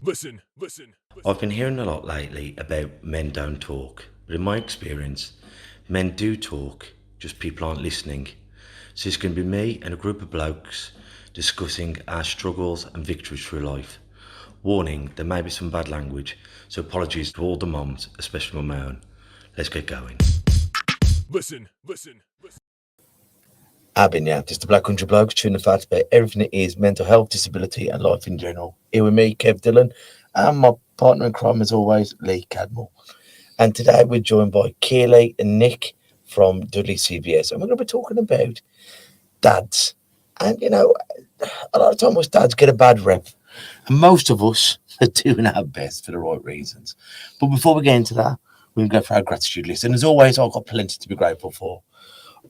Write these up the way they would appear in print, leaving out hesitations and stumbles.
Listen. I've been hearing a lot lately about men don't talk, but in my experience, men do talk, just people aren't listening. So it's going to be me and a group of blokes discussing our struggles and victories through life. Warning, there may be some bad language, so apologies to all the mums, especially my own. Let's get going. Listen. I've been this is the Black Country Blokes, tuning the facts about everything that is mental health, disability, and life in general. Here with me, Kev Dillon, and my partner in crime, as always, Lee Cadmore. And today we're joined by Keeley and Nick from Dudley CVS, and we're going to be talking about dads. And a lot of times us dads get a bad rep, and most of us are doing our best for the right reasons. But before we get into that, we're going to go for our gratitude list. And as always, I've got plenty to be grateful for.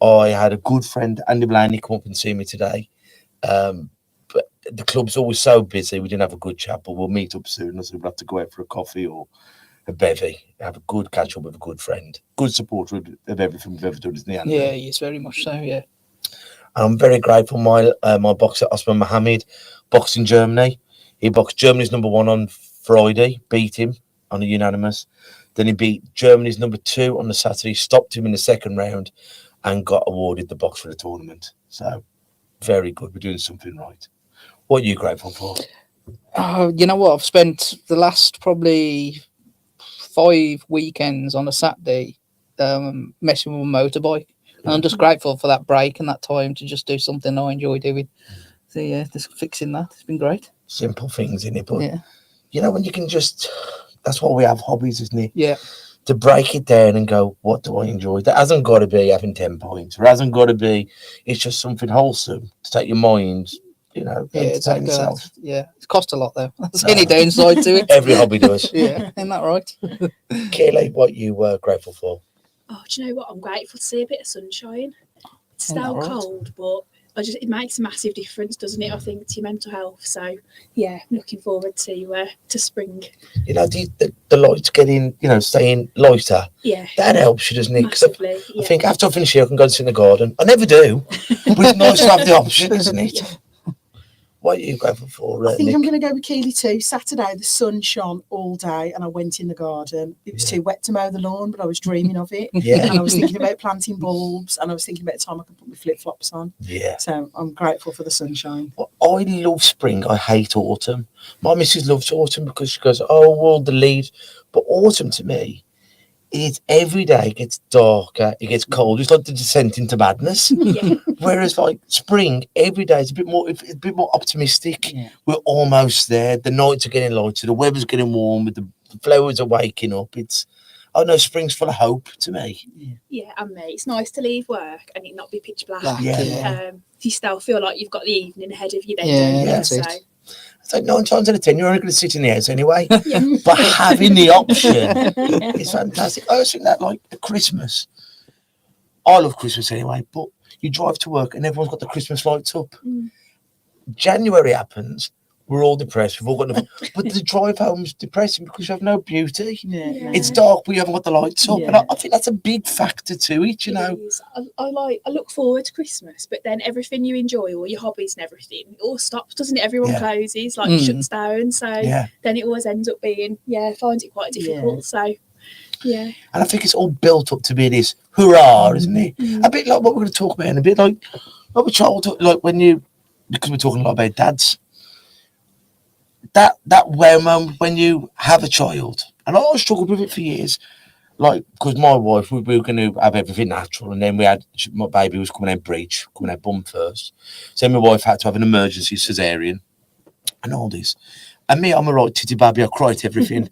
I had a good friend, Andy Blaney, come up and see me today. But the club's always so busy, we didn't have a good chat, but we'll meet up soon. So we'll have to go out for a coffee or a bevy, have a good catch up with a good friend. Good supporter of everything we've ever done, isn't he, Andy? Yeah, he is very much so, yeah. And I'm very grateful. My boxer, Osman Mohammed, boxed in Germany. He boxed Germany's number 1 on Friday, beat him on a unanimous. Then he beat Germany's number 2 on the Saturday, stopped him in the second round, and got awarded the box for the tournament. So, very good. We're doing something right. What are you grateful for? You know what? I've spent the last probably 5 weekends on a Saturday messing with a motorbike. And I'm just grateful for that break and that time to just do something I enjoy doing. So, yeah, just fixing that. It's been great. Simple things, innit? But, yeah. When you can just... That's why we have hobbies, isn't it? Yeah. To break it down and go, what do I enjoy? That hasn't got to be having 10 points. Or hasn't got to be, it's just something wholesome to take your mind, entertain yourself. Yeah, it costs a lot though. That's any downside to it. Every hobby does. Yeah, isn't that right? Keeley, what you were grateful for? Oh, do you know what? I'm grateful to see a bit of sunshine. It's Isn't that still right? cold, but it makes a massive difference, doesn't it? I think to your mental health. So yeah, I'm looking forward to spring. The lights getting, staying lighter. Yeah, that helps you, doesn't it? Massively, I think after I finish here, I can go and sit in the garden. I never do, but it's nice to have the option, isn't it? Yeah. What are you grateful for? I think Nick? I'm going to go with Keeley too. Saturday, the sun shone all day and I went in the garden. It was too wet to mow the lawn, but I was dreaming of it. Yeah. And I was thinking about planting bulbs and I was thinking about the time I could put my flip-flops on. Yeah. So I'm grateful for the sunshine. Well, I love spring. I hate autumn. My missus loves autumn because she goes, oh, well, the leaves. But autumn to me, it's every day it gets darker, it gets cold. It's like the descent into madness. Yeah. Whereas like spring, every day it's a bit more optimistic. Yeah. We're almost there. The nights are getting lighter, the weather's getting warm, the flowers are waking up. Spring's full of hope to me. Yeah, and me. It's nice to leave work and it not be pitch black. Yeah. You still feel like you've got the evening ahead of you then. Yeah, don't you? It's like 9 times out of 10, you're only going to sit in the house anyway. But having the option is fantastic. I always think that like at Christmas. I love Christmas anyway, but you drive to work and everyone's got the Christmas lights up. January happens, we're all depressed. We've all got but the drive home's depressing because you have no beauty. Yeah. It's dark, but you haven't got the lights up. Yeah. And I think that's a big factor to it, you know. I look forward to Christmas, but then everything you enjoy, all your hobbies and everything, it all stops, doesn't it? Everyone closes, shuts down. So then it always ends up being, I find it quite difficult. Yeah. So yeah. And I think it's all built up to be this hurrah, isn't it? A bit like what we're going to talk about in a bit, like a childhood, like because we're talking a lot about dads. That wow moment when you have a child, and I struggled with it for years, like because my wife, we were going to have everything natural, and then my baby was coming out bum first, so my wife had to have an emergency cesarean, and all this, and me, I'm a right titty baby, I cry at everything,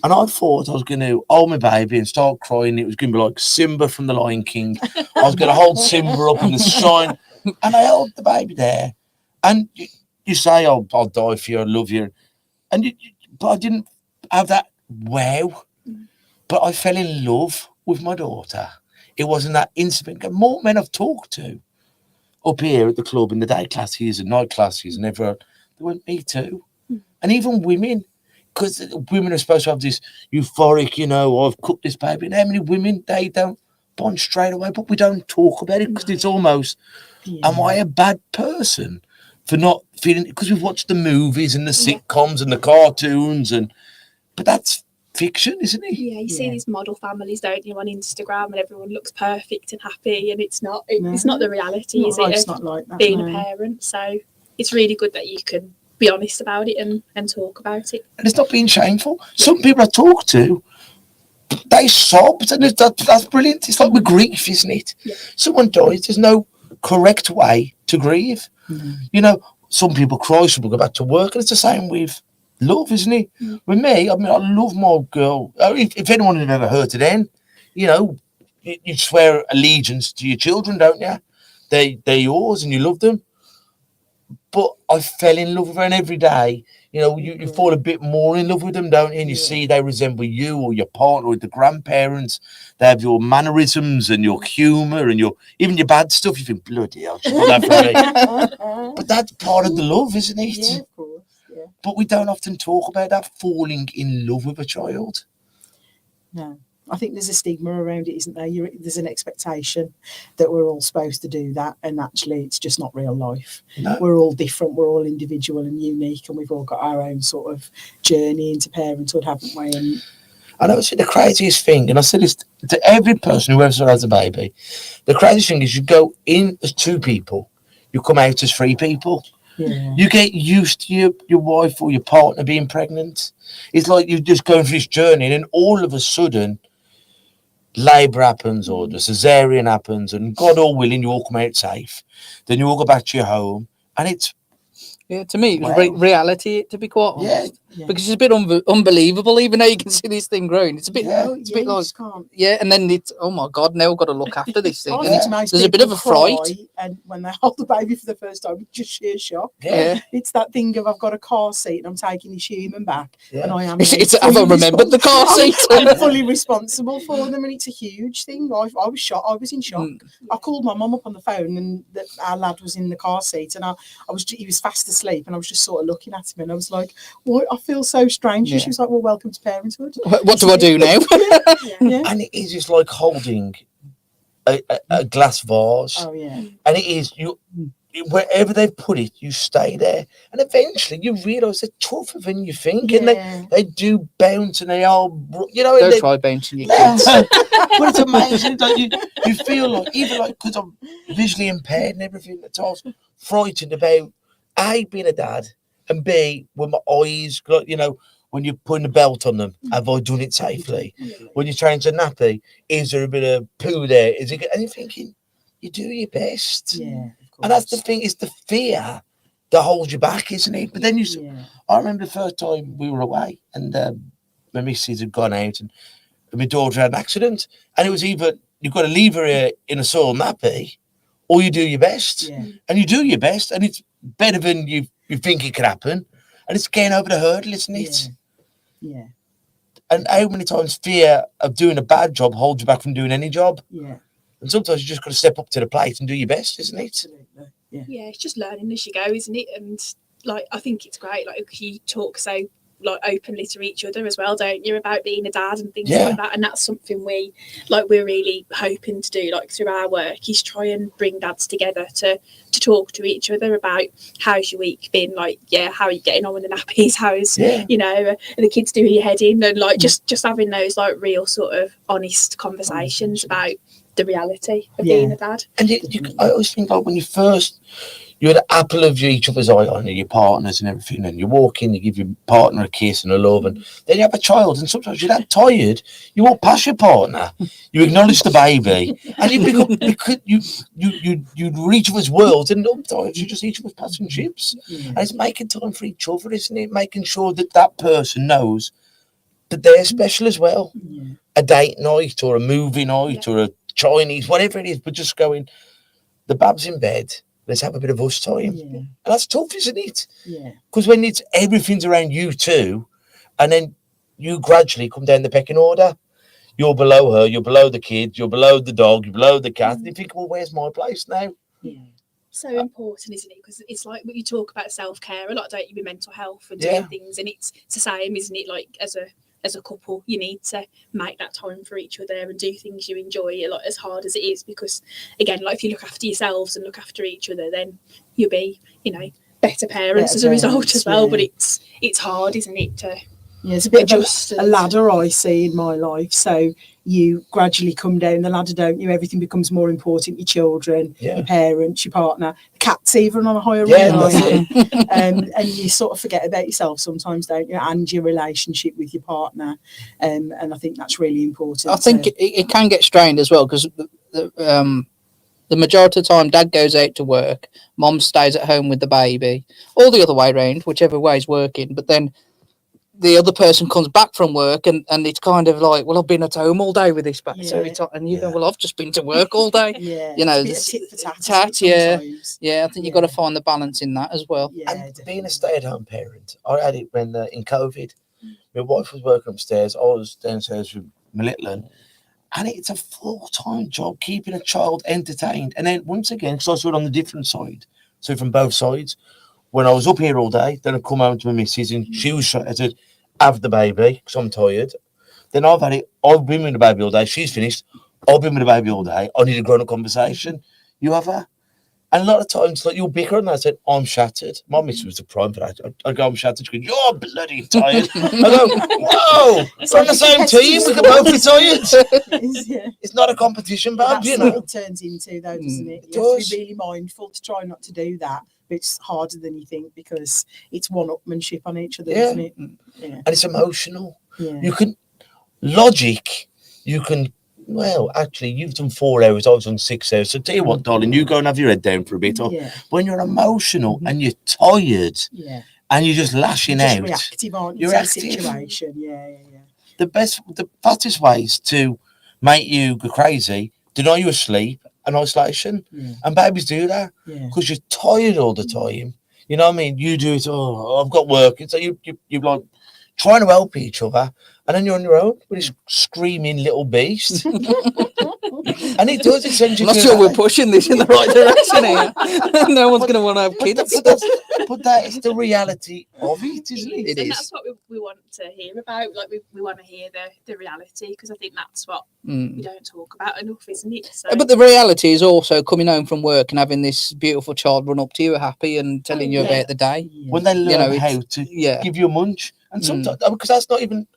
and I thought I was going to hold my baby and start crying. It was going to be like Simba from the Lion King. I was going to hold Simba up in the shine, and I held the baby there, and you say, I'll die for you, I love you. But I didn't have that wow. But I fell in love with my daughter. It wasn't that instant. More men I've talked to up here at the club in the day classes and night classes and everyone, they went, me too. And even women, because women are supposed to have this euphoric, I've cooked this baby. And how many women, they don't bond straight away, but we don't talk about it because it's almost, am I a bad person? for not feeling, because we've watched the movies and the sitcoms and the cartoons, but that's fiction, isn't it? Yeah, you see these model families, don't you, on Instagram, and everyone looks perfect and happy, and it's not the reality, is it? It's not like that, being a parent. So it's really good that you can be honest about it and talk about it. And it's not being shameful. Some people I talk to, they sobbed, and that's brilliant. It's like with grief, isn't it? Yeah. Someone dies, there's no correct way to grieve. You know, some people cry, some people go back to work, and it's the same with love, isn't it? With me, I mean, I love my girl. If anyone had ever heard it, then, you know, you swear allegiance to your children, don't you? They're yours, and you love them. But I fell in love with her, and every day, you know, you fall a bit more in love with them, don't you? And you see they resemble you or your partner or the grandparents. They have your mannerisms and your humour and even your bad stuff. You think, bloody hell, she's got that for me. But that's part of the love, isn't it? Yeah, of course. Yeah. But we don't often talk about that, falling in love with a child. No. I think there's a stigma around it, isn't there? There's an expectation that we're all supposed to do that, and actually it's just not real life. No. We're all different, we're all individual and unique, and we've all got our own sort of journey into parenthood, haven't we? And I know it's the craziest thing, and I said this to every person who ever has a baby. The craziest thing is you go in as two people, you come out as three people. Yeah. You get used to your wife or your partner being pregnant. It's like you're just going through this journey, and then all of a sudden, labour happens or the cesarean happens, and God all willing, you all come out safe. Then you all go back to your home, and it's to me, it was reality, to be quite honest. Yeah. Because it's a bit unbelievable, even though you can see this thing growing. It's a bit, it's a bit like, and then it's, oh my God, now I've got to look after this thing. And there's a bit of a fright. And when they hold the baby for the first time, it's just sheer shock. Yeah. It's that thing of, I've got a car seat and I'm taking this human back, and I am. Have I remembered the car seat? I'm fully responsible for them, and it's a huge thing. I was shocked. I was in shock. I called my mum up on the phone, and our lad was in the car seat, and he was fast asleep, and I was just sort of looking at him, and I was like, "What? I feel so strange." And she was like, "Well, welcome to parenthood." What do I do now? Yeah. And it is just like holding a glass vase. Oh yeah. And it is wherever they've put it, you stay there, and eventually you realise they're tougher than you think, and they do bounce, and they are, you know. Don't try bouncing your kids. But it's amazing, don't you? You feel like, even like, because I'm visually impaired and everything, at times frightened about A, being a dad, and B, with my eyes, you know, when you're putting a belt on them, have I done it safely? When you're trying to nappy, is there a bit of poo there? Is it? And you're thinking, you do your best. Yeah. And that's the thing, it's the fear that holds you back, isn't it? But then I remember the first time we were away, and my missus had gone out, and my daughter had an accident, and it was either you've got to leave her in a soiled nappy, or you do your best. Yeah. And you do your best, and it's better than you think it could happen, and it's getting over the hurdle, isn't it? Yeah. And how many times fear of doing a bad job holds you back from doing any job? Yeah. And sometimes you just got to step up to the plate and do your best, isn't it? Absolutely. Yeah, it's just learning as you go, isn't it? And like, I think it's great, like, you talk so like openly to each other as well, don't you, about being a dad and things like that. And that's something we're really hoping to do, like, through our work, is try and bring dads together to talk to each other about how's your week been, like, how are you getting on with the nappies, how's you know, are the kids doing your head in, and like just having those like real sort of honest conversations about the reality of being a dad. And I always think, like, when you're the apple of each other's eye, on your partners and everything, and you walk in, you give your partner a kiss and a love, and then you have a child, and sometimes you're that tired, you walk past your partner, you acknowledge the baby, and you reach other's worlds, and sometimes you just each other's passing ships. And it's making time for each other, isn't it? Making sure that person knows that they're special as well. A date night or a movie night or a Chinese, whatever it is, but just going, the bab's in bed, let's have a bit of us time. And that's tough, isn't it? Because when everything's around you too, and then you gradually come down the pecking order, you're below her, you're below the kids, you're below the dog, you're below the cat, and you think, well, where's my place now? So important, isn't it? Because it's like what you talk about self-care a lot, don't you, with mental health and doing things, and it's the same, isn't it? Like, as a couple, you need to make that time for each other and do things you enjoy, a lot, as hard as it is, because again, like, if you look after yourselves and look after each other, then you'll be, you know, better parents Better as a result parents, as well. yeah. But it's hard, isn't it, to Yeah, it's a bit adjust of a and- ladder I see in my life. So you gradually come down the ladder, don't you? Everything becomes more important. Your children, Yeah. your parents, your partner, the cat's even on a higher Yeah, rung, that's aren't you? And you sort of forget about yourself sometimes, don't you? And your relationship with your partner. And I think that's really important. I think it can get strained as well because the majority of the time dad goes out to work, mom stays at home with the baby, or the other way around, whichever way is working. But then the other person comes back from work and it's kind of like, well, I've been at home all day with this baby. So Yeah. it's, and you go, Yeah. well, I've just been to work all day. yeah, you know, it's a bit of tit for tat, tat, isn't it, yeah. sometimes? Yeah, I think you've got to find the balance in that as well. Yeah, And being definitely. a stay-at-home parent, I had it when in COVID, my wife was working upstairs, I was downstairs with my little one, and it's a full-time job keeping a child entertained. And then once again, because I saw it on the different side, so from both sides, when I was up here all day, then I'd come home to my missus and she was trying to have the baby because I'm tired. Then I've been with the baby all day, she's finished, I've been with the baby all day, I need a grown-up conversation. You have her? And a lot of times, like, you'll bicker and I said, I'm shattered. My missus was the prime for that. I go, I'm shattered. She goes, you're bloody tired. I go, whoa, we're on the same team. We can both be tired. Yeah. It's not a competition, But Bob, that's you what know. it turns into, though, doesn't it? It You have does. to be really mindful to try not to do that. But it's harder than you think because it's one-upmanship on each other, Yeah. isn't it? Yeah. And it's emotional. Yeah. You can, logic, you can, well, actually, you've done 4 hours, I've done 6 hours. So tell you what, darling, you go and have your head down for a bit. Or Yeah. when you're emotional and you're tired Yeah. and you're just lashing You're just out, reactive, aren't you, You're to the active. situation? Yeah, yeah, yeah. the fastest ways to make you go crazy, deny you sleep and isolation. Yeah. And babies do that Yeah. because you're tired all the time. You know what I mean? You do it, oh, I've got work. And so you're like trying to help each other. And then you're on your own with this screaming little beast. And it does, it sends you I'm not to sure we're that. pushing this in the right direction here. No one's going to want to have kids. But that is the reality of it, isn't it? It and is. that's what we want to hear about. Like we want to hear the reality because I think that's what Mm. we don't talk about enough, isn't it? So But the reality is also coming home from work and having this beautiful child run up to you happy and telling you yeah. about the day. When they learn know, how it's- to yeah. give you a munch. And sometimes, because that's not even,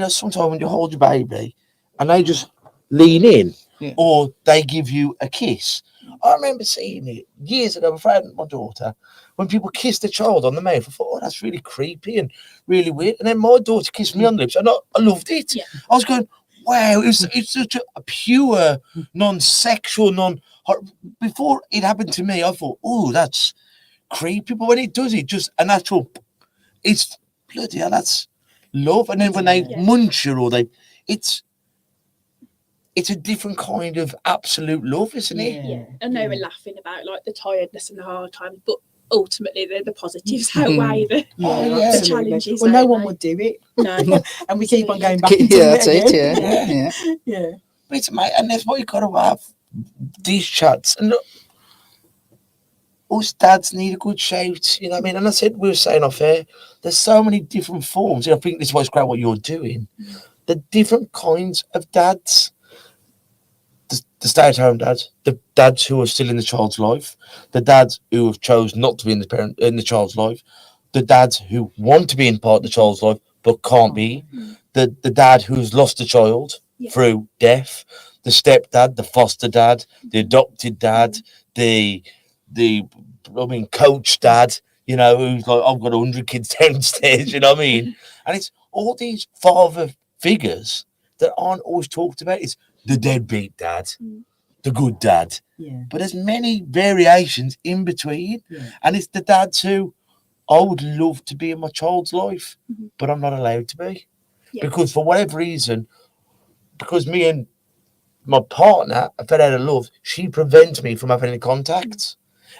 sometimes when you hold your baby and they just lean in Yeah. or they give you a kiss. I remember seeing it years ago with my daughter, when people kissed a child on the mouth. I thought, oh, that's really creepy and really weird. And then my daughter kissed me on the lips and I loved it. Yeah. I was going, wow, it's such a pure, non-sexual, before it happened to me, I thought, oh, that's creepy. But when it does it, just a natural, it's bloody hell, that's love. And then when they Yeah. munch you or it's a different kind of absolute love, isn't it? yeah, I know we're laughing about like the tiredness and the hard times, but ultimately the positives outweigh the, Oh, yeah. the Absolutely. challenges. Well, no don't one they? would do it. No. And we keep on going back into Yeah, that's it. again. Yeah. Yeah. Yeah. But it's mate, and that's why you gotta have these chats. And look, us dads need a good shout, you know what I mean? And I said, we were saying off air, there's so many different forms. I think this is why it's great what you're doing. The different kinds of dads. The stay-at-home dads, the dads who are still in the child's life, the dads who have chosen not to be in the child's life, the dads who want to be in part of the child's life but can't be, the dad who's lost a child Yeah. through death, the stepdad, the foster dad, the adopted dad, the coach dad, who's like, I've got 100 kids downstairs, you know what I mean? And it's all these father figures that aren't always talked about. It's the deadbeat dad, the good dad. Yeah. But there's many variations in between. Yeah. And it's the dads who I would love to be in my child's life, but I'm not allowed to be. Yeah. Because for whatever reason, because me and my partner fell out of love, she prevents me from having any contact.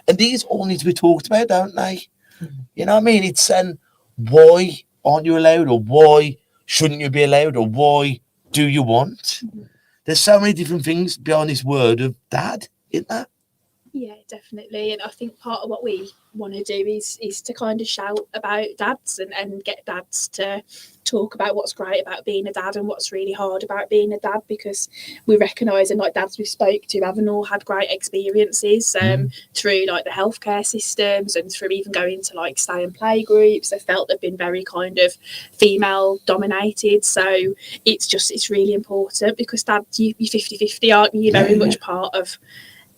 And these all need to be talked about, don't they? You know what I mean? It's why aren't you allowed, or why shouldn't you be allowed, or why do you want? There's so many different things behind this word of dad, isn't there? Yeah, definitely. And I think part of what we want to do is to kind of shout about dads and get dads to talk about what's great about being a dad and what's really hard about being a dad, because we recognise, and like dads we spoke to haven't all had great experiences through like the healthcare systems and through even going to like stay and play groups. They felt they've been very kind of female dominated. So it's really important, because dad, you're 50-50, aren't you? You're very much part of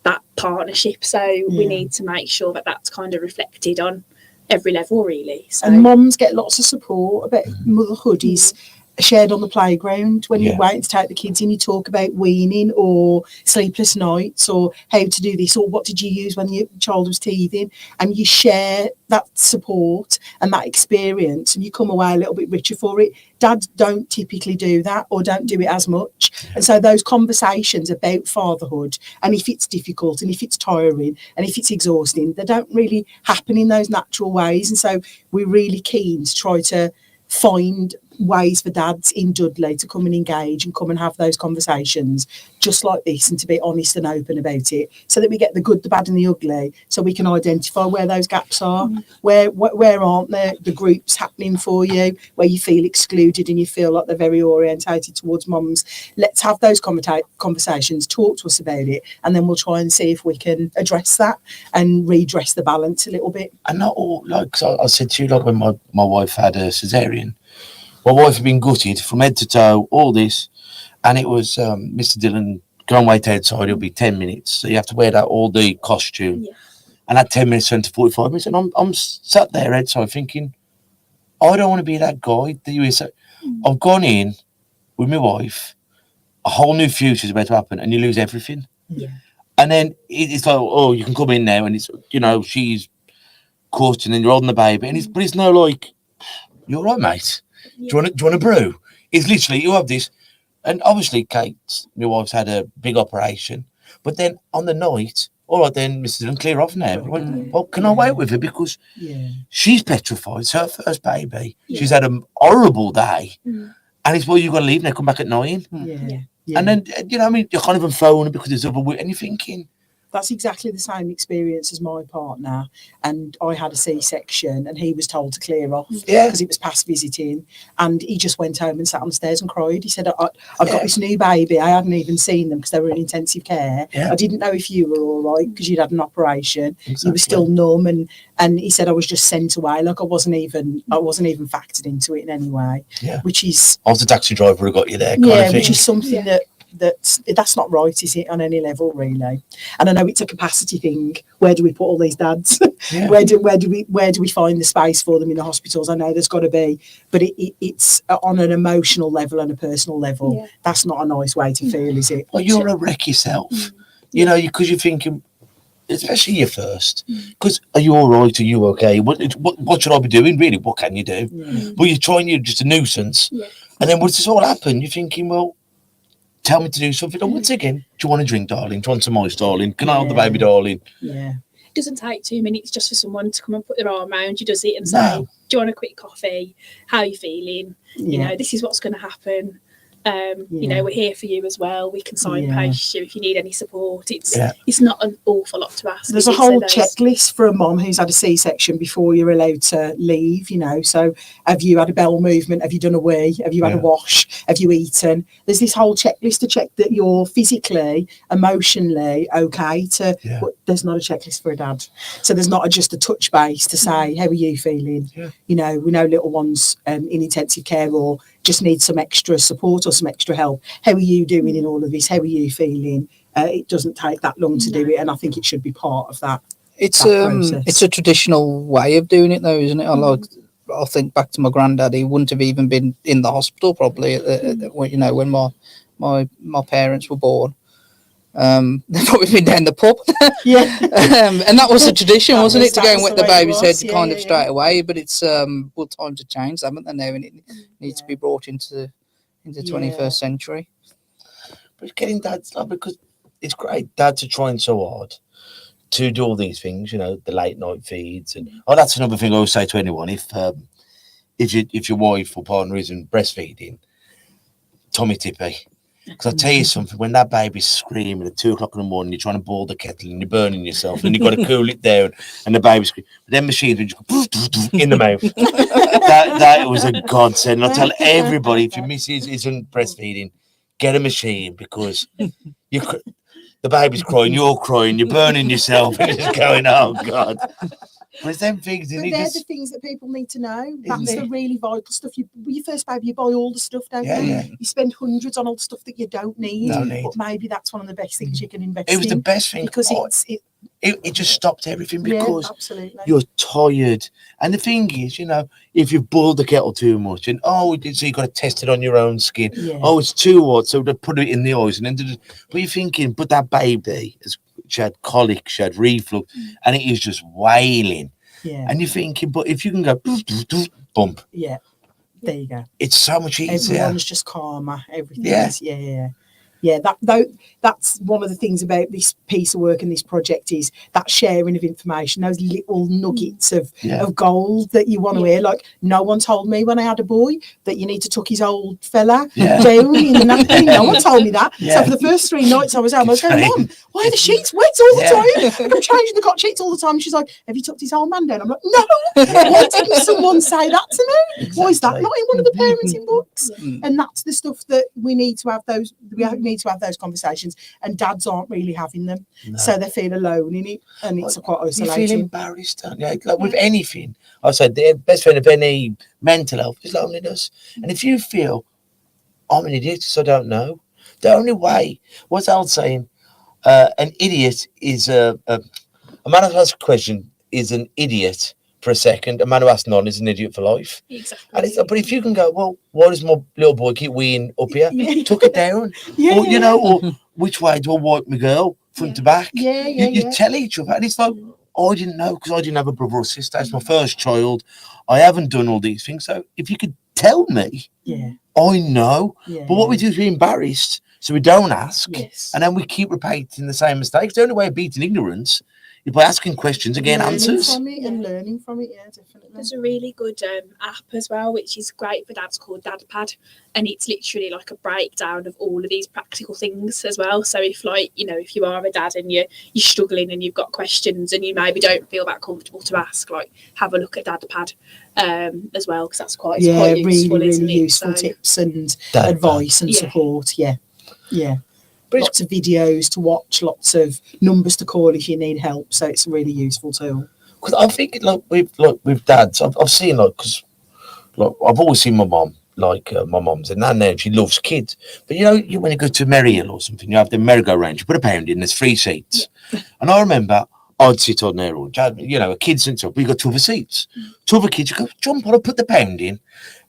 that partnership. So we need to make sure that that's kind of reflected on every level, really. So. And mums get lots of support about motherhood is shared on the playground. When you're waiting to take the kids in, you talk about weaning or sleepless nights or how to do this or what did you use when your child was teething, and you share that support and that experience, and you come away a little bit richer for it. Dads don't typically do that or don't do it as much, and so those conversations about fatherhood, and if it's difficult and if it's tiring and if it's exhausting, they don't really happen in those natural ways. And so we're really keen to try to find ways for dads in Dudley to come and engage and come and have those conversations just like this, and to be honest and open about it, so that we get the good, the bad and the ugly, so we can identify where those gaps are, where aren't there the groups happening for you, where you feel excluded and you feel like they're very orientated towards mums. Let's have those conversations, talk to us about it, and then we'll try and see if we can address that and redress the balance a little bit. And not all, like, 'cause I said to you, like when my wife had a cesarean, my wife had been gutted from head to toe, all this, and it was Mr. Dillon, go and wait outside, it'll be 10 minutes. So you have to wear that all the costume. Yeah. And that 10 minutes turned to 45 minutes, and I'm sat there outside thinking, I don't want to be that guy that you is. I've gone in with my wife, a whole new future is about to happen, and you lose everything. Yeah. And then it's like, oh, you can come in now, and it's, you know, she's caught, and then you're holding the baby, and it's no like, you're right, mate. Do you want a brew? It's literally, you have this. And obviously, Kate, my wife's had a big operation. But then on the night, all right, then, Mrs. Dillon, clear off now. Well, can I wait with her? Because she's petrified. It's her first baby. Yeah. She's had a horrible day. And it's, well, you've got to leave now, come back at 9. Yeah. And then, you know, I mean, you can't even phone because there's other, and you're thinking, that's exactly the same experience as my partner, and I had a C-section and he was told to clear off because it was past visiting, and he just went home and sat on the stairs and cried. He said, I've got this new baby, I hadn't even seen them because they were in intensive care. I didn't know if you were all right because you'd had an operation. You were still numb, and he said I was just sent away, like I wasn't even factored into it in any way. Which is, I was the taxi driver who got you there, kind of thing. Which is something that's not right, is it, on any level, really? And I know it's a capacity thing. Where do we put all these dads? Where do we find the space for them in the hospitals? I know there's got to be, but it's on an emotional level and a personal level. That's not a nice way to feel, is it? Well, you're a wreck yourself, you know, because you're thinking, especially your first, because are you all right? Are you okay? What should I be doing? Really, what can you do? Well, you're trying, you're just a nuisance, and then once this all happened, you're thinking, well, tell me to do something. And once again, do you want a drink, darling? Do you want some ice, darling? Can I hold the baby, darling? Yeah. It doesn't take 2 minutes just for someone to come and put their arm around you, does it? And say, do you want a quick coffee? How are you feeling? You know, this is what's going to happen. You know, we're here for you as well. We can signpost you if you need any support. It's not an awful lot to ask. There's a whole checklist for a mum who's had a C-section before you're allowed to leave, you know. So have you had a bowel movement? Have you done a wee? Have you had a wash? Have you eaten? There's this whole checklist to check that you're physically, emotionally okay but there's not a checklist for a dad. So there's not just a touch base to say, how are you feeling? You know, we know little ones in intensive care or just need some extra support or some extra help. How are you doing in all of this? How are you feeling? It doesn't take that long to do it, and I think it should be part of that. It's a traditional way of doing it, though, isn't it? I think back to my granddad. He wouldn't have even been in the hospital probably. You know, when my parents were born. They've probably been down the pub. And that was a tradition, wasn't it, to go and wet the baby's head straight away? But it's well, times have changed, haven't they, now? And it needs to be brought into the 21st century. But getting dads, like, because it's great, dads are trying so hard to do all these things, you know, the late night feeds, and that's another thing I always say to anyone: if your wife or partner isn't breastfeeding, Tommy Tippy. Because I'll tell you something, when that baby's screaming at 2 o'clock in the morning, you're trying to boil the kettle and you're burning yourself and you've got to cool it down and the baby's screaming. But then machines will just go in the mouth. that was a godsend. I'll tell everybody, if your missus isn't breastfeeding, get a machine because the baby's crying, you're burning yourself and it's going, oh God. But it's them things, But they're the things that people need to know. That's it? the really vital stuff. With your first baby, you buy all the stuff, don't you? Yeah. You spend hundreds on all the stuff that you don't need. Don't need. But maybe that's one of the best things you can invest in. It was the best thing because it just stopped everything because absolutely. you're tired. And the thing is, if you've boiled the kettle too much and so you've got to test it on your own skin. Yeah. Oh, it's too hot, so they put it in the eyes and then but you're thinking, but that baby she had colic, she had reflux, and it is just wailing. Yeah. And you're thinking, but if you can go bump. Yeah. There you go. It's so much easier. Everyone's just calmer. Everything Yeah. is, yeah. That's one of the things about this piece of work and this project is that sharing of information, those little nuggets of gold that you want to hear. Like, no one told me when I had a boy that you need to tuck his old fella down in the nappy. No one told me that. Yeah. So for the first 3 nights I was home, I was going, Mum, why are the sheets wet all the time? I'm changing the cot sheets all the time. She's like, have you tucked his old man down? I'm like, no. Why didn't someone say that to me? Exactly. Why is that not in one of the parenting books? And that's the stuff that we need to have those. We need to have those conversations, and dads aren't really having them, so they feel alone in it, and it's quite isolating. You feel embarrassed, don't you? Like with anything, I said the best friend of any mental health is loneliness. And if you feel I'm an idiot, so I don't know, the only way, what's Al saying? An idiot is a man who asks a question is an idiot for a second. A man who asks none is an idiot for life. Exactly. And but if you can go, well, why does my little boy keep weeing up here? Tuck it down. Or which way do I wipe my girl, front to back? You tell each other. And it's like, I didn't know because I didn't have a brother or sister. It's my first child. I haven't done all these things. So if you could tell me, I know. But what we do is we're embarrassed, so we don't ask. And then we keep repeating the same mistakes. The only way of beating ignorance is by asking questions and getting answers. Learning from it, definitely. There's a really good app as well, which is great for dads, called DadPad, and it's literally like a breakdown of all of these practical things as well. So if if you are a dad and you're struggling and you've got questions and you maybe don't feel that comfortable to ask, have a look at DadPad as well, because that's quite useful, really isn't it? useful tips and advice and support. Lots of videos to watch, lots of numbers to call if you need help. So it's a really useful tool. Because I think with dads, I've seen because I've always seen my mum my mum's a nan and she loves kids. But when you go to Merrihill or something, you have the merry-go-round, you put a pound in, there's 3 seats. And I remember I'd sit on there, or a kid sits up, we got 2 other seats. 2 other kids, you go jump on and put the pound in,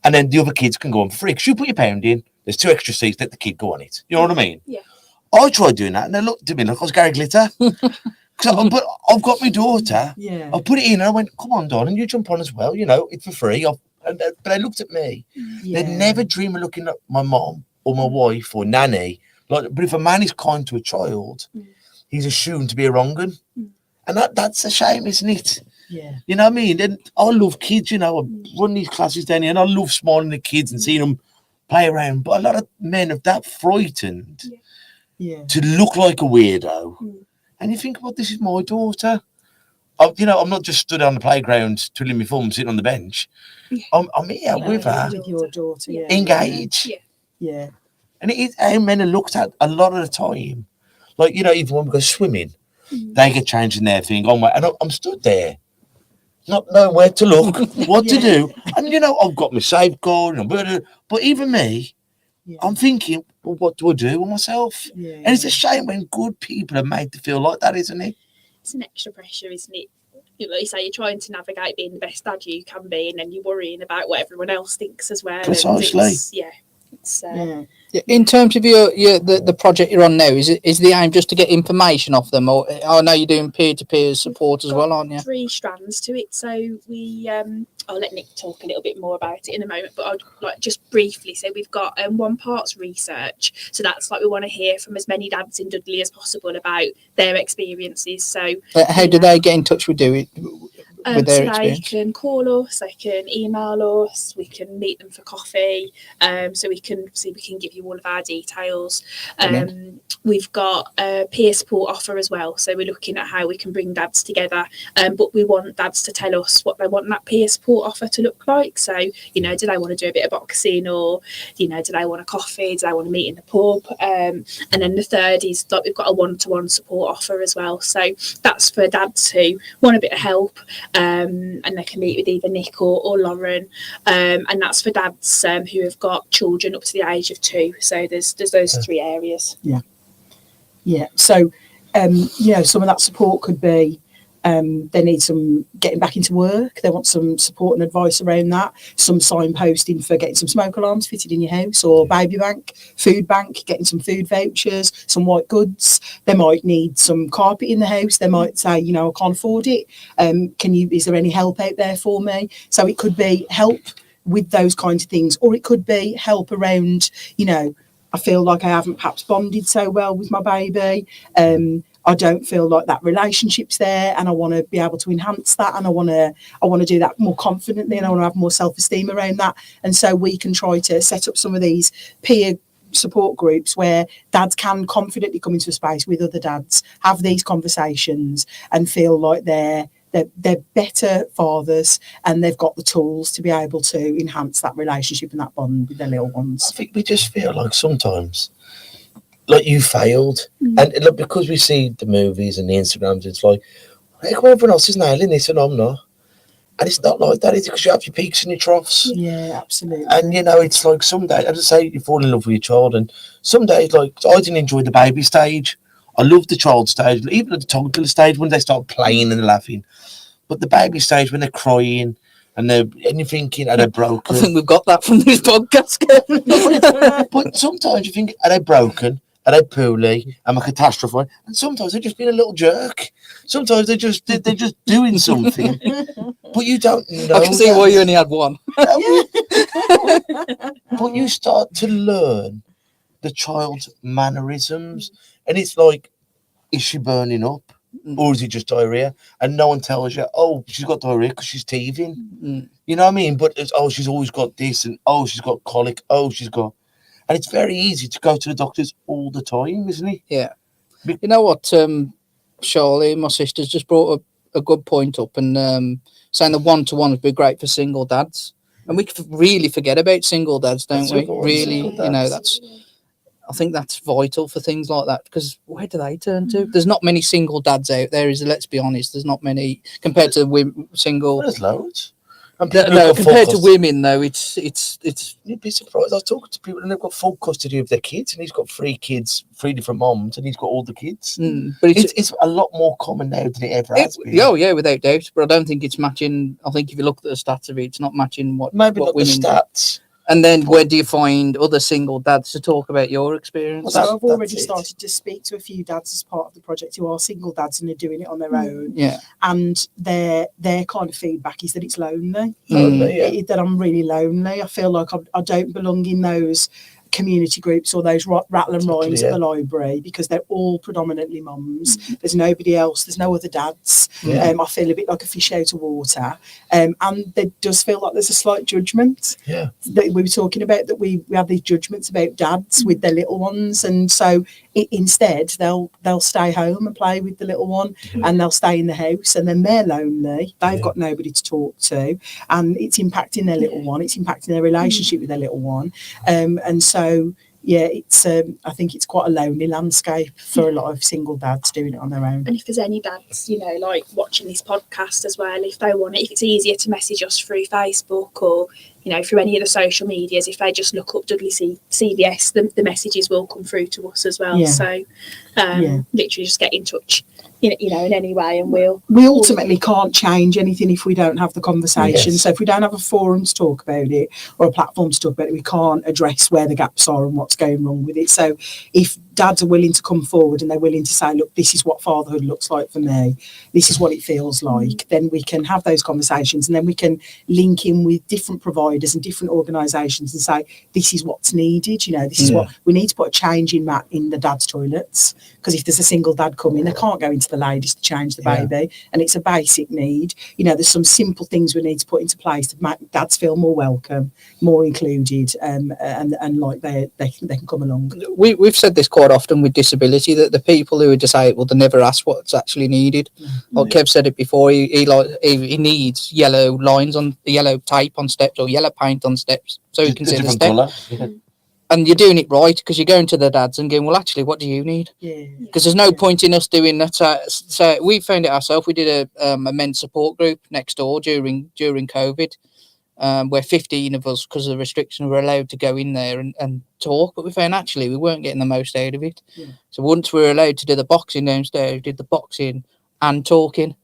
and then the other kids can go on for free. Because you put your pound in, there's 2 extra seats, let the kid go on it. You know what I mean? Yeah. I tried doing that, and they looked at me like I was Gary Glitter. But I've got my daughter. I put it in, and I went, "Come on, darling, you jump on as well. It's for free." But they looked at me. They'd never dream of looking at my mom or my wife or nanny. But if a man is kind to a child, he's assumed to be a wrong un, and that's a shame, isn't it? Yeah. You know what I mean? And I love kids. I run these classes down here, and I love smiling at kids and seeing them play around. But a lot of men are that frightened. To look like a weirdo, and you think, well, this is my daughter. I'm not just stood on the playground twiddling my thumb, sitting on the bench. I'm here with her, with your daughter, engaged. And it is how men are looked at a lot of the time. Even when we go swimming, they get changed in their thing. And I'm stood there, not knowing where to look, what to do. And I've got my safeguard, but even me. I'm thinking, well, what do I do with myself? And it's a shame when good people are made to feel like that, isn't it? It's an extra pressure, isn't it? Like you say, you're trying to navigate being the best dad you can be, and then you're worrying about what everyone else thinks as well. Precisely. In terms of the project you're on now, is the aim just to get information off them, or I know you're doing peer-to-peer support as well, aren't you? 3 strands to it. So we, I'll let Nick talk a little bit more about it in a moment, but I'd just briefly say we've got 1 part's research. So that's we want to hear from as many dads in Dudley as possible about their experiences. So how do they get in touch with with their So they experience? can call us, they can email us, we can meet them for coffee. So we can give you all of our details. We've got a peer support offer as well. So we're looking at how we can bring dads together. But we want dads to tell us what they want that peer support offer to look like. So, you know, do they want to do a bit of boxing, or, you know, do they want a coffee? Do they want to meet in the pub? And then the third is like we've got a one-to-one support offer as well. So that's for dads who want a bit of help, and they can meet with either Nick or Lauren. And that's for dads who have got children up to the age of 2. So there's those 3 areas. Yeah. So, you know, some of that support could be they need some getting back into work. They want some support and advice around that. Some signposting for getting some smoke alarms fitted in your house, or baby bank, food bank, getting some food vouchers, some white goods. They might need some carpet in the house. They might say, you know, I can't afford it. Is there any help out there for me? So it could be help with those kinds of things, or it could be help around, you know, I feel like I haven't perhaps bonded so well with my baby. I don't feel like that relationship's there, and I want to be able to enhance that, and I want to do that more confidently, and I want to have more self-esteem around that. And so we can try to set up some of these peer support groups where dads can confidently come into a space with other dads, have these conversations, and feel like they're better fathers, and they've got the tools to be able to enhance that relationship and that bond with their little ones. I think we just feel like sometimes, like you failed, and look, because we see the movies and the Instagrams, it's like, hey, everyone else is nailing this and I'm not. And it's not like that, is it? Because you have your peaks and your troughs. Yeah, absolutely. And, you know, it's like some days, as I say, you fall in love with your child, and some days, like, I didn't enjoy the baby stage. I loved the child stage, even at the toddler stage when they start playing and laughing. But the baby stage, when they're crying and you're thinking, are they broken? I think we've got that from this podcast. But sometimes you think, are they broken? Are they poorly? Am I catastrophizing? And sometimes they're just being a little jerk. Sometimes they're just doing something. But you don't know. I can see why you only had one. But you start to learn the child's mannerisms, and it's like, is she burning up, or is it just diarrhea? And no one tells you, oh, she's got diarrhea because she's teething. You know what I mean? But it's, oh, she's always got this, and oh, she's got colic. Oh, she's got, and it's very easy to go to the doctors all the time, isn't it? Yeah. You know what? Charlie, my sister's just brought a good point up, and saying the one-to-one would be great for single dads. And we really forget about single dads, don't we? Really, you know, I think that's vital for things like that, because where do they turn to? There's not many single dads out there, let's be honest. There's not many compared to women, single. There's loads. No, compared to women, though, it's. You'd be surprised. I was talking to people, and they've got full custody of their kids, and he's got 3 kids, 3 different moms, and he's got all the kids. But it's a lot more common now than it ever has been. Oh yeah, without doubt. But I don't think it's matching. I think if you look at the stats of it, it's not matching what maybe what not the women stats. do. And then where do you find other single dads to talk about your experience? So I've already started to speak to a few dads as part of the project who are single dads and are doing it on their own. Yeah. And their kind of feedback is that it's lonely. That I'm really lonely. I feel like I don't belong in those community groups or those rattle and rhymes at the library, because they're all predominantly mums. There's nobody else. There's no other dads. I feel a bit like a fish out of water. And there does feel like there's a slight judgment. Yeah. That we were talking about, that we have these judgments about dads with their little ones, and so instead they'll stay home and play with the little one, and they'll stay in the house, and then they're lonely. They've got nobody to talk to, and it's impacting their little one. It's impacting their relationship with their little one, and so it's I think it's quite a lonely landscape for a lot of single dads doing it on their own. And if there's any dads, you know, like watching this podcast as well, if they want it, if it's easier to message us through Facebook or, you know, through any of the social medias, if they just look up Dudley CVS, the messages will come through to us as well. So literally just get in touch, you know, in any way, and we ultimately can't change anything if we don't have the conversation. So if we don't have a forum to talk about it or a platform to talk about it, we can't address where the gaps are and what's going wrong with it. So if dads are willing to come forward and they're willing to say, look, this is what fatherhood looks like for me, this is what it feels like, then we can have those conversations, and then we can link in with different providers and different organisations and say, this is what's needed, this is what we need to put a change in the dad's toilets, because if there's a single dad coming, they can't go into the ladies to change the baby, and it's a basic need. There's some simple things we need to put into place to make dads feel more welcome, more included, and like they can come along. We've said this quite often with disability, that the people who are disabled, they never ask what's actually needed. Like Kev said it before, he needs yellow lines on the yellow tape on steps, or yellow paint on steps, so he can see the step. And you're doing it right, because you're going to the dads and going, well, actually, what do you need? Because there's no point in us doing that. So we found it ourselves. We did a men's support group next door during COVID, where 15 of us, because of the restriction, were allowed to go in there and talk. But we found actually we weren't getting the most out of it. So once we were allowed to do the boxing downstairs, we did the boxing and talking.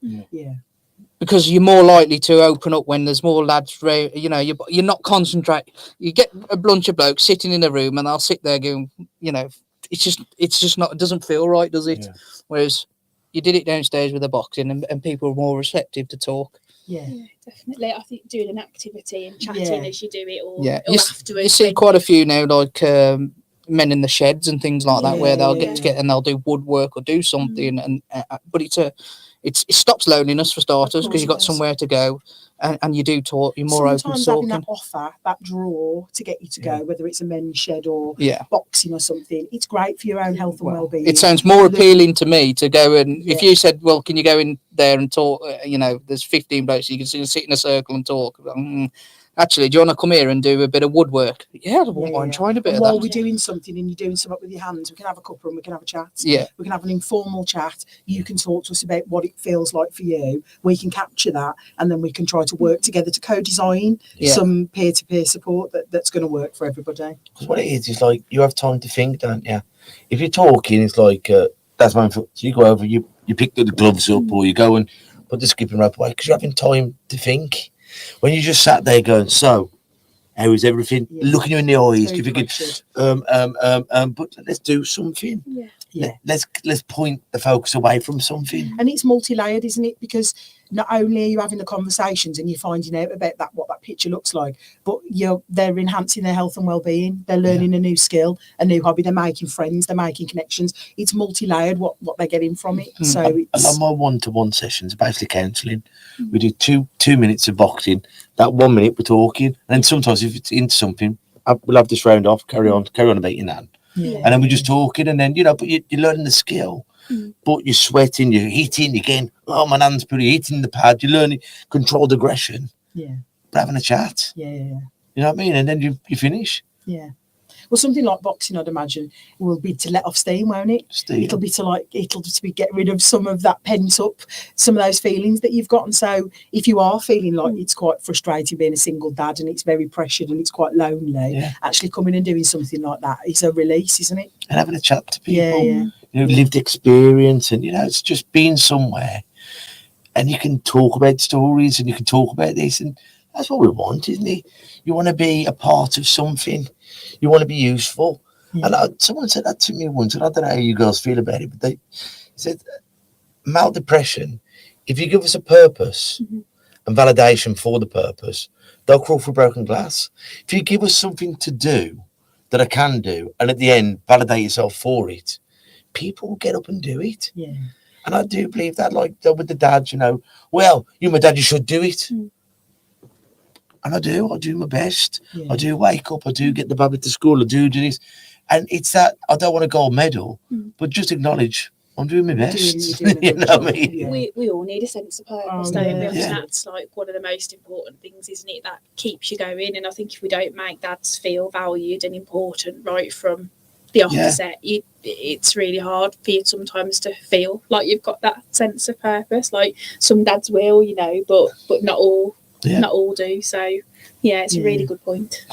Because you're more likely to open up when there's more lads, you're not concentrate. You get a bunch of blokes sitting in a room and I'll sit there going, it's just not, it doesn't feel right, does it? Whereas you did it downstairs with the boxing and people are more receptive to talk. Yeah, definitely. I think doing an activity and chatting as you do it, or afterwards. You see quite a few now, like men in the sheds and things like that, where they'll get together and they'll do woodwork or do something, but it stops loneliness for starters, because you've got somewhere to go, and you do talk. You're more open to talking. Sometimes having that offer, that draw to get you to go, whether it's a men's shed or boxing or something, it's great for your own health and well-being. It sounds more appealing to me to go and if you said, well, can you go in there and talk? There's 15 blokes, you can sit in a circle and talk. Actually, do you want to come here and do a bit of woodwork? Yeah, I don't mind trying a bit of that. While we're doing something and you're doing something with your hands, we can have a cuppa and we can have a chat. Yeah. We can have an informal chat. You can talk to us about what it feels like for you. We can capture that, and then we can try to work together to co-design some peer-to-peer support that's going to work for everybody. Because what it is like you have time to think, don't you? If you're talking, it's like, that's my foot. So you go over, you pick the gloves up, or you go and put the skipping rope away, because you're having time to think. When you just sat there going, so how is everything? Looking you in the eyes, if you could, but let's do something. Let's point the focus away from something. And it's multi-layered, isn't it? Because not only are you having the conversations and you're finding out about what that picture looks like, but they're enhancing their health and well-being. They're learning a new skill, a new hobby. They're making friends. They're making connections. It's multi-layered what they're getting from it. So a lot of my one-to-one sessions are basically counselling. We do two minutes of boxing. That 1 minute we're talking, and sometimes if it's into something, we'll have this round off. Carry on about your nan. And then we're just talking, and then but you're learning the skill. But you're sweating, you're hitting, you're getting, oh, my hand's pretty, hitting the pad, you're learning controlled aggression. But having a chat. You know what I mean? And then you finish. Well, something like boxing, I'd imagine, will be to let off steam, won't it? It'll be to get rid of some of that pent up, some of those feelings that you've got. And so if you are feeling like it's quite frustrating being a single dad and it's very pressured and it's quite lonely, actually coming and doing something like that is a release, isn't it? And having a chat to people, lived experience, and it's just being somewhere, and you can talk about stories and you can talk about this, and that's what we want, isn't it? You want to be a part of something. You want to be useful. And someone said that to me once, and I don't know how you girls feel about it, but they said, male depression, if you give us a purpose and validation for the purpose, they'll crawl through broken glass. If you give us something to do that I can do, and at the end, validate yourself for it, people will get up and do it. And I do believe that, like with the dads, well, you're my dad, you should do it. And I do my best. I do wake up, I do get the baby to school, I do this. And it's that, I don't want a gold medal, but just acknowledge I'm doing my best. You know what I mean? We all need a sense of purpose, don't we? And that's like one of the most important things, isn't it? That keeps you going. And I think if we don't make dads feel valued and important right from the offset, it's really hard for you sometimes to feel like you've got that sense of purpose. Like some dads will, but not all. Not all do. So it's a really good point.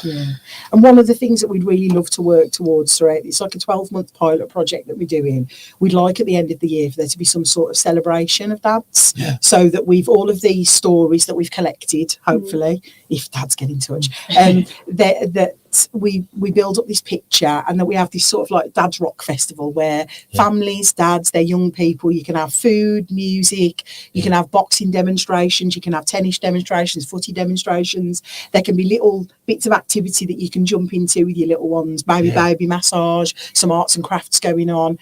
And one of the things that we'd really love to work towards throughout, it's like a 12-month pilot project that we're doing. We'd like at the end of the year for there to be some sort of celebration of dads, so that we've all of these stories that we've collected, hopefully, if dads get in touch, that that we build up this picture, and that we have this sort of like Dad's Rock Festival where families, dads, they're young people, you can have food, music, you can have boxing demonstrations, you can have tennis demonstrations, footy demonstrations. There can be little bits of activity that you can jump into with your little ones, maybe baby massage, some arts and crafts going on.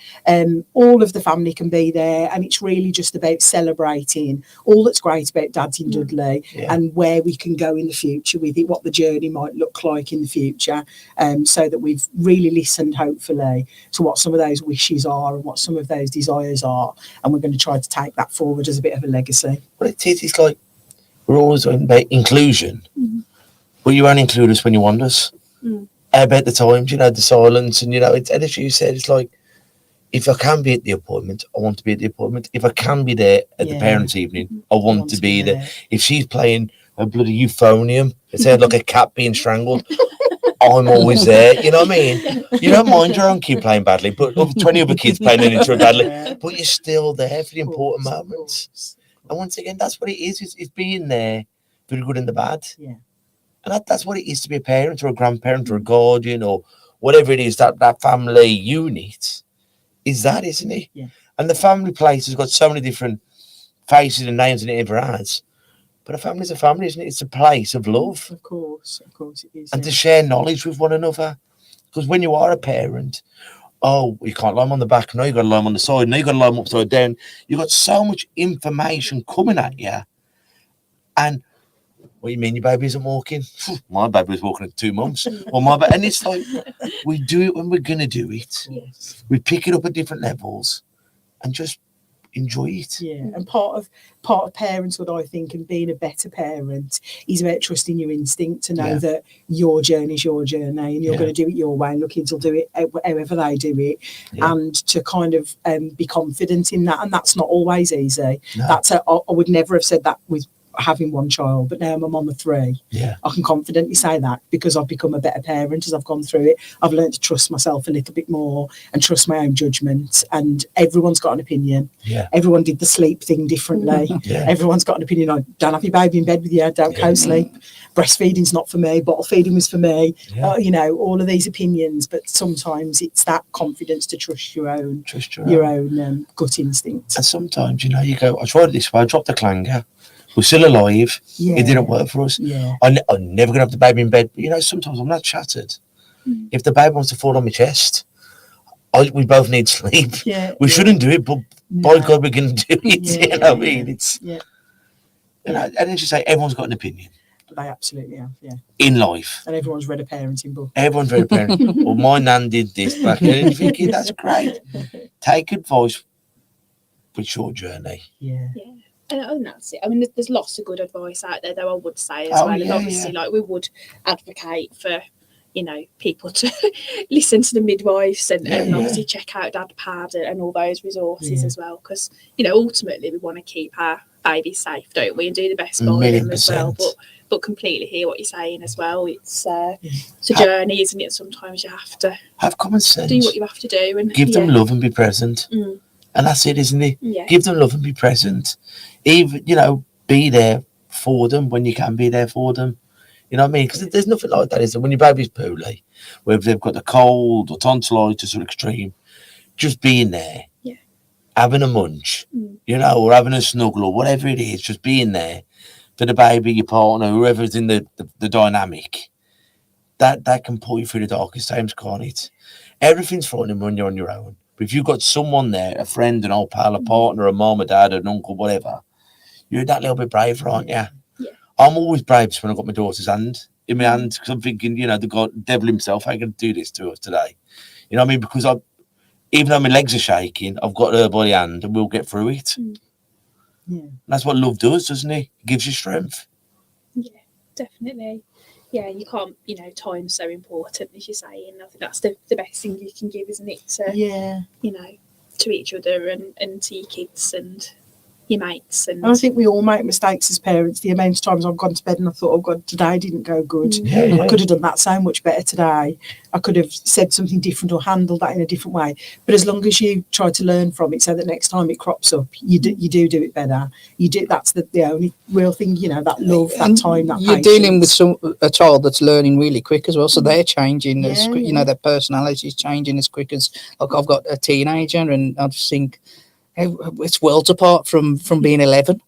All of the family can be there, and it's really just about celebrating all that's great about Dads in Dudley and where we can go in the future with it, what the journey might look like in the future, so that we've really listened, hopefully, to what some of those wishes are and what some of those desires are, and we're going to try to take that forward as a bit of a legacy. Well, it's like we're always talking about inclusion, but you won't include us when you want us. How about the times, the silence, and it's, and as you said, it's like, if I can be at the appointment, I want to be at the appointment. If I can be there at the parents' evening, I want to be there. If she's playing a bloody euphonium, it sounds like a cat being strangled, I'm always there. You know what I mean? You don't mind your own kid playing badly, but 20 other kids playing an intro badly, but you're still there for the important moments. And once again, that's what it is. It's being there for the good and the bad. Yeah. And that's what it is to be a parent or a grandparent or a guardian or whatever it is, that family unit. Is that, isn't it? Yeah. And the family place has got so many different faces and names than it ever has. But a family is a family, isn't it? It's a place of love. Of course it is. And to share knowledge with one another. Because when you are a parent, you can't lie 'em on the back. No, you got to lie 'em on the side. No, you got to lie 'em upside down. You've got so much information coming at you. And what do you mean your baby isn't walking? My baby was walking at 2 months. Or and it's like, we do it when we're going to do it. Yes. We pick it up at different levels and just enjoy it. Yeah, and part of parenthood, I think, and being a better parent is about trusting your instinct to know that your journey is your journey, and you're going to do it your way, and your kids will do it however they do it, and to kind of be confident in that. And that's not always easy. No. I would never have said that with having one child, but now I'm a mum of 3. I can confidently say that because I've become a better parent as I've gone through it. I've learned to trust myself a little bit more and trust my own judgment, and everyone's got an opinion. Everyone did the sleep thing differently. Everyone's got an opinion. I don't have your baby in bed with you, don't co-sleep, breastfeeding's not for me, bottle feeding was for me, all of these opinions. But sometimes it's that confidence to trust your own gut instinct. And sometimes you go, I tried it this way, I dropped the clanger, we're still alive. It didn't work for us. I'm never going to have the baby in bed. But, sometimes I'm not shattered. If the baby wants to fall on my chest, we both need sleep. We shouldn't do it, but by God, we're going to do it. You know what I mean? It's, and as you say, everyone's got an opinion. They absolutely have, in life. And everyone's read a parenting book. Everyone's read a parenting Well, my nan did this back then. And you're thinking, that's great. Take advice with your journey. And that's it. I mean, there's lots of good advice out there, though, I would say as well. And obviously, we would advocate for, people to listen to the midwives and obviously check out DadPad and all those resources as well. Because, ultimately, we want to keep our babies safe, don't we? And do the best by them as well. But completely hear what you're saying as well. It's a journey, isn't it? Sometimes you have to have common sense. Do what you have to do. And give them love and be present. And that's it, isn't it? Give them love and be present. Even, be there for them when you can be there for them. You know what I mean? Because there's nothing like that, is there? When your baby's poorly, whether they've got the cold or tonsillitis or extreme, just being there, having a munch, or having a snuggle or whatever it is, just being there for the baby, your partner, whoever's in the dynamic, that can pull you through the darkest times, can't it? Everything's fine when you're on your own. But if you've got someone there, a friend, an old pal, a partner, a mom, a dad, an uncle, whatever, you're that little bit braver, aren't you? I'm always bravest when I've got my daughter's hand in my hand, because I'm thinking, the devil himself, how can I do this to us today? You know what I mean? Because even though my legs are shaking, I've got her by the hand and we'll get through it. And that's what love does, doesn't it? It gives you strength. Yeah, definitely. Yeah, you can't, time's so important, as you're saying. I think that's the best thing you can give, isn't it? To, to each other and to your kids. And your mates. And I think we all make mistakes as parents. The amount of times I've gone to bed and I thought, oh God, today didn't go good. Yeah. I could have done that so much better today. I could have said something different or handled that in a different way. But as long as you try to learn from it, so that next time it crops up, you do it better. You do. That's the only real thing. You know, that love, that time, that you're patience. dealing with a child that's learning really quick as well, so they're changing as Yeah, quick, you know, their personality is changing as quick as, like, I've got a teenager and I just think it's worlds apart from being 11.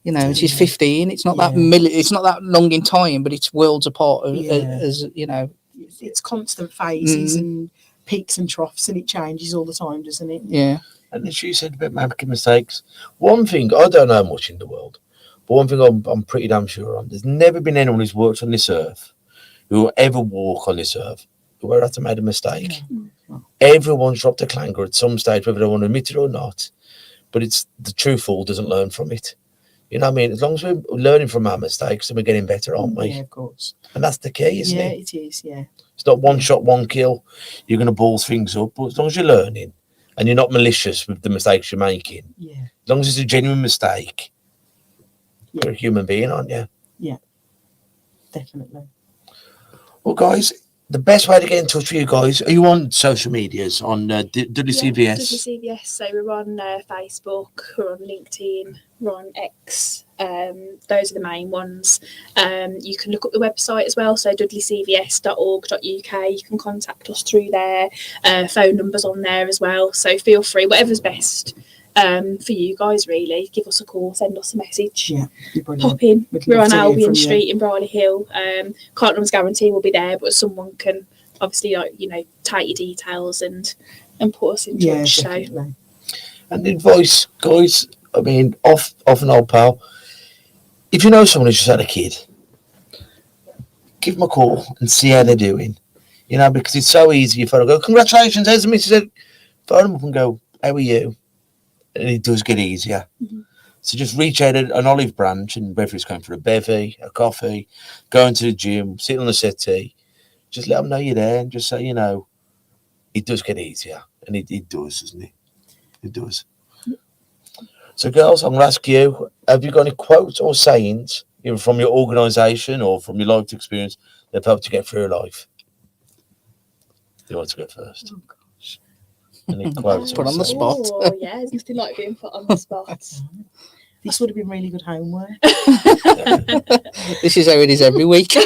You know, she's 15. It's not it's not that long in time, but it's worlds apart as you know. It's constant phases and peaks and troughs, and it changes all the time, doesn't it? Yeah. And as you said about making mistakes, one thing, I don't know much in the world, but one thing I'm pretty damn sure on, there's never been anyone who's worked on this earth, who will ever walk on this earth, who ever had to make a mistake. Everyone's dropped a clanger at some stage, whether they want to admit it or not. But it's the true fool doesn't learn from it. You know what I mean? As long as we're learning from our mistakes, then we're getting better, aren't we? Yeah, of course. And that's the key, isn't Yeah, it? it is, yeah. It's not one shot, one kill. You're going to ball things up. But as long as you're learning and you're not malicious with the mistakes you're making, Yeah. as long as it's a genuine mistake, you're a human being, aren't you? Yeah, definitely. Well, guys, the best way to get in touch with you guys, are you on social medias, on Dudley CVS? Dudley CVS. So we're on Facebook, we're on LinkedIn, we're on X. Those are the main ones. You can look up the website as well, so dudleycvs.org.uk. You can contact us through there. Phone numbers on there as well. So feel free, whatever's best for you guys, really. Give us a call, send us a message. Yeah, pop in. We're on to hear Albion from you. Street in Briley Hill. Can't always guarantee we'll be there, but someone can obviously, like, you know, take your details and put us in Yeah, touch. definitely. And the advice, guys, I mean, off an old pal, if you know someone who's just had a kid, give them a call and see how they're doing. You know, because it's so easy. You phone and go, congratulations, there's the missus. Phone them up and go, how are you? And it does get easier. So just reach out at an olive branch, and whether it's going for a bevy, a coffee, going to the gym, sitting on the settee, just let them know you're there and just say, you know, it does get easier. And it does, doesn't it? It does. So, girls, I'm going to ask you, have you got any quotes or sayings, either from your organisation or from your life experience, that have helped you get through life? Do you want to go first? Oh, gosh. Any quotes Put or on the sayings? spot. Oh, yeah, there's nothing like being put on the spot. This would have been really good homework. This is how it is every week. I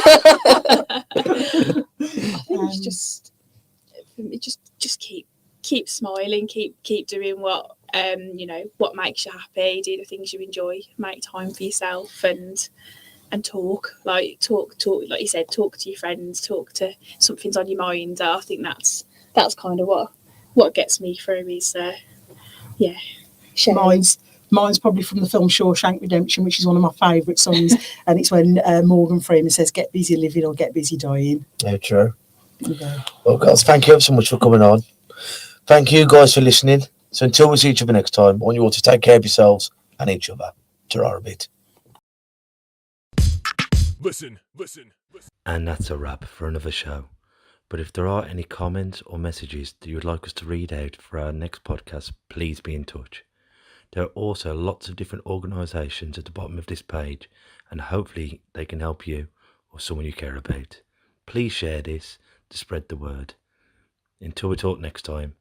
think it's just keep smiling, keep doing what you know, what makes you happy, do the things you enjoy, make time for yourself, and talk like you said, talk to your friends, talk to something's on your mind. I think that's kind of what gets me through is sharing. Mine's probably from the film Shawshank Redemption, which is one of my favourite songs, and it's when Morgan Freeman says, "Get busy living or get busy dying." Yeah, true. Okay. Well, guys, thank you so much for coming on. Thank you guys for listening. So until we see each other next time, I want you all to take care of yourselves and each other. Ta-ra a bit. Listen. And that's a wrap for another show. But if there are any comments or messages that you would like us to read out for our next podcast, please be in touch. There are also lots of different organisations at the bottom of this page, and hopefully they can help you or someone you care about. Please share this to spread the word. Until we talk next time,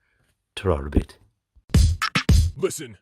ta-ra a bit. Listen.